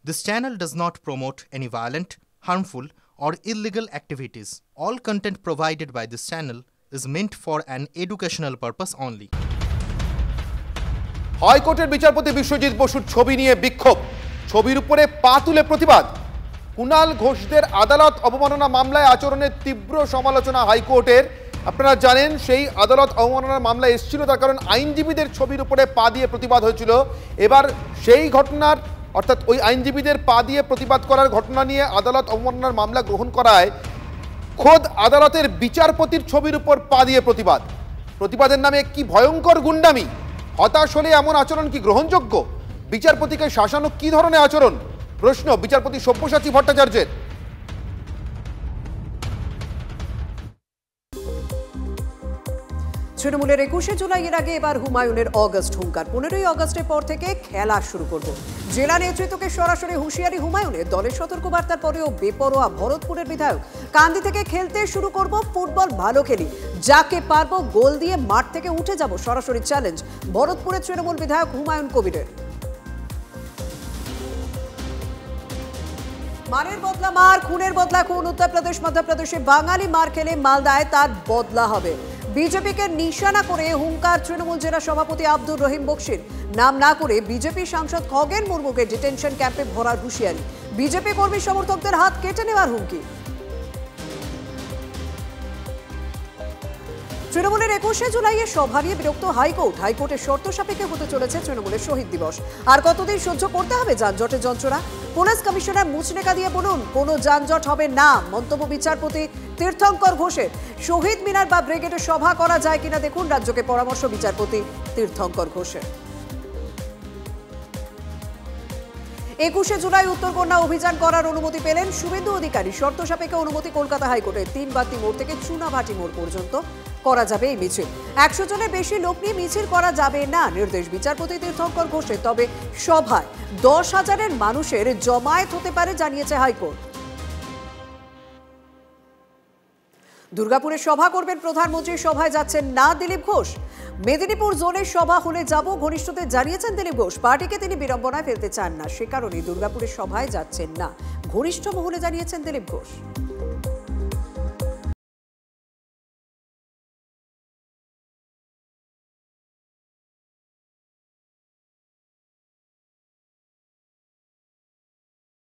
This channel does not promote any violent, harmful, or illegal activities. All content provided by this channel is meant for an educational purpose only. হাইকোর্টের বিচারপতি বিশ্বজিৎ বসুর ছবি নিয়ে বিক্ষোভ, ছবির উপরে পা তুলে প্রতিবাদ। কুণাল ঘোষদের আদালত অবমাননা মামলায় আচরণের তীব্র সমালোচনা হাইকোর্টের। আপনারা জানেন সেই আদালত অবমাননার মামলা এসেছিল তার কারণ আইনজীবীদের ছবির উপরে পা দিয়ে প্রতিবাদ হয়েছিল। এবার সেই ঘটনার অর্থাৎ ওই আইনজীবীদের পা দিয়ে প্রতিবাদ করার ঘটনা নিয়ে আদালত অবমাননার মামলা গ্রহণ করায় খোদ আদালতের বিচারপতির ছবির উপর পা দিয়ে প্রতিবাদ। প্রতিবাদের নামে কি ভয়ঙ্কর গুন্ডামি! হতাশ হলে এমন আচরণ কি গ্রহণযোগ্য? বিচারপতিকে শাসানো কি ধরনের আচরণ? প্রশ্ন বিচারপতি সব্যসাচী ভট্টাচার্যের। তৃণমূলের 21শে জুলাইয়ের আগে এবার হুমায়ুনের অগস্ট হুঙ্কার। 15ই অগস্টের পর থেকে খেলা শুরু করব। জেলা নেতৃত্বকে সরাসরি হুঁশিয়ারি হুমায়ুনের। দলের সতর্কবার্তার পরেও বেপরোয়া ভরতপুরের বিধায়ক। কান্দি থেকে খেলতে শুরু করব, ফুটবল ভালো খেলি, যাকে পারবো গোল দিয়ে মাঠ থেকে উঠে যাব, সরাসরি চ্যালেঞ্জ ভরতপুরের তৃণমূল বিধায়ক হুমায়ুন কবিরের। মারের বদলা মার, খুনের বদলা খুন। উত্তরপ্রদেশ মধ্যপ্রদেশে বাঙালি মার খেলে মালদায় তার বদলা হবে। বিজেপিকে নিশানা করে হুঙ্কার তৃণমূল জেলা সভাপতি আব্দুর রহিম বক্সির। নাম না করে বিজেপি সাংসদ খগেন মুর্মুকে ডিটেনশন ক্যাম্পে ভরার হুঁশিয়ারি। বিজেপি কর্মী সমর্থকদের হাত কেটে নেওয়ার হুমকি। তৃণমূলের 21শে জুলাইয়ের সভা নিয়ে বিরক্ত হাইকোর্ট। হাইকোর্টের শর্ত সাপেক্ষে হতে চলেছে তৃণমূলের শহীদ দিবস। আর কতদিন সহ্য করতে হবে যানজটের যন্ত্রণা? পুলিশ কমিশনার মুচলেখা দিয়ে বলুন কোনো যানজট হবে না। মন্তব্য বিচারপতি তীর্থঙ্কর ঘোষের। শহীদ মিনার বা ব্রিগেডে সভা করা যায় কিনা দেখুন রাজ্যকে পরামর্শ বিচারপতি তীর্থঙ্কর ঘোষের। 21শে জুলাই উত্তরকন্যা অভিযান করার অনুমতি পেলেন শুভেন্দু অধিকারী। শর্ত সাপেক্ষে অনুমতি কলকাতা হাইকোর্টের। 3 বাতি মোড় থেকে চুনাভাটি মোড় পর্যন্ত করা যাবে এই মিছিল। 100 জনের বেশি লোক নিয়ে মিছিল করা যাবে না, নির্দেশ বিচারপতি তীর্থঙ্কর ঘোষের। তবে সভায় 10,000-এর মানুষের জমায়েত হতে পারে জানিয়েছে হাইকোর্ট। দুর্গাপুরে সভা করবেন প্রধানমন্ত্রী, সভায় যাচ্ছেন না দিলীপ ঘোষ। মেদিনীপুর জোনের সভা হলে যাব, ঘনিষ্ঠদের জানিয়েছেন দিলীপ ঘোষ। পার্টিকে তিনি বিড়ম্বনায় ফেলতে চান না, সে কারণে দুর্গাপুরের সভায় যাচ্ছেন না, ঘনিষ্ঠ মহলে জানিয়েছেন দিলীপ ঘোষ।